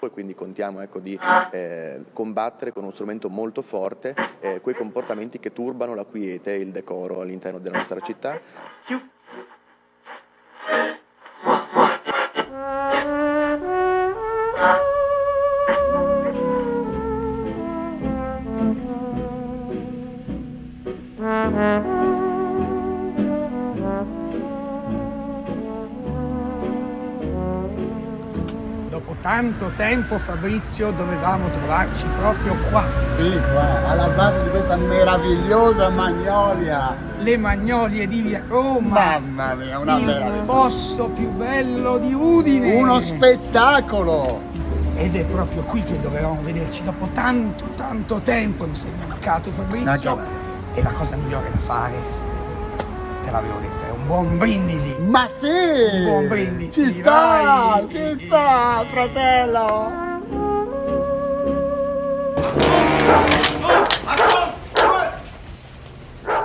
gruppo e quindi contiamo, ecco, di combattere con uno strumento molto forte quei comportamenti che turbano la quiete e il decoro all'interno della nostra città. Dopo tanto tempo, Fabrizio, dovevamo trovarci proprio qua. Sì, qua, alla base di questa meravigliosa magnolia. Le Magnolie di Via Roma. Mamma mia, una il meraviglia. posto più bello di Udine. Uno spettacolo! Ed è proprio qui che dovevamo vederci dopo tanto tempo. Mi sei mancato, Fabrizio. Anche a me. E la cosa migliore da fare, te l'avevo detto, è un buon brindisi. Ma sì! Un buon brindisi. Ci sta, vai. ci sta, fratello!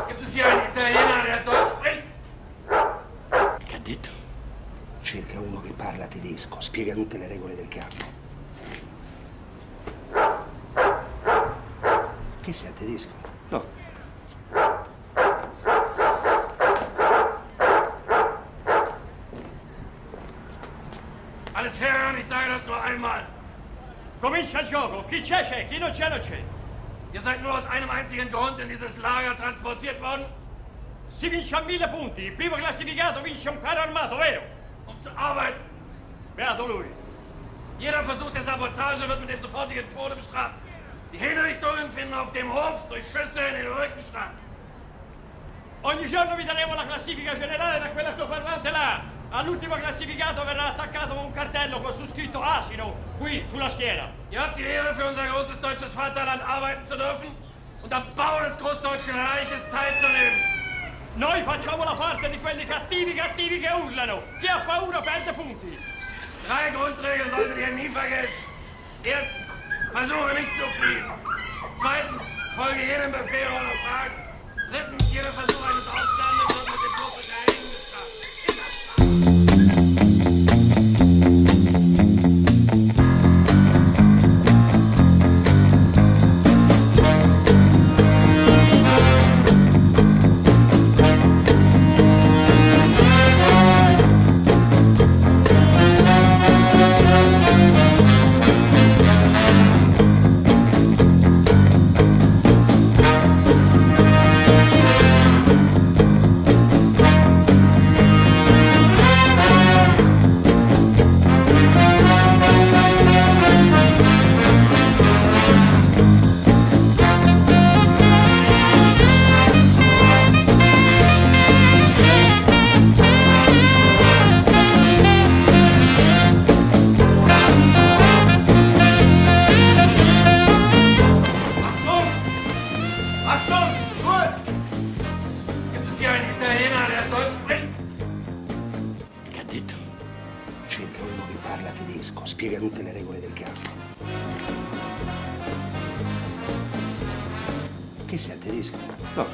Gibt es hier einen Italiener, der Deutsch spricht? Che ha detto? Cerca uno che parla tedesco, spiega tutte le regole del campo. Che sei a tedesco? No. Alles hören, ich sage das nur einmal. Comincia il gioco, chi c'è, chi non c'è non c'è. Ihr seid nur aus einem einzigen Grund in dieses Lager transportiert worden? Si vince a 1000 punti, il primo classificato vince un carro armato, vero? Um zu arbeiten. Beato lui. Jeder Versuch der Sabotage wird mit dem sofortigen Tode bestraft. Die Hinrichtungen finden auf dem Hof durch Schüsse in den Rücken statt. Ogni giorno vi daremo la classifica generale da quell'altoparlante là. All'ultimo classificato verrà attaccato un cartello con su scritto asino, qui, sulla schiena. Ihr habt die Ehre, für unser großes deutsches Vaterland arbeiten zu dürfen und am Bau des Großdeutschen Reiches teilzunehmen. Noi facciamo la parte di quelli cattivi che urlano. Chi ha paura perde punti. 3 Grundregeln solltet ihr nie vergessen. Erstens, versuche nicht zu fliehen. Zweitens, folge jedem Befehl ohne Fragen. Drittens, jeder Versuch eines Aufstandes wird mit dem Tod der Hängen bestraft. Che ha detto? Cerca uno che parla tedesco, spiega tutte le regole del campo. Che sei a tedesco? No.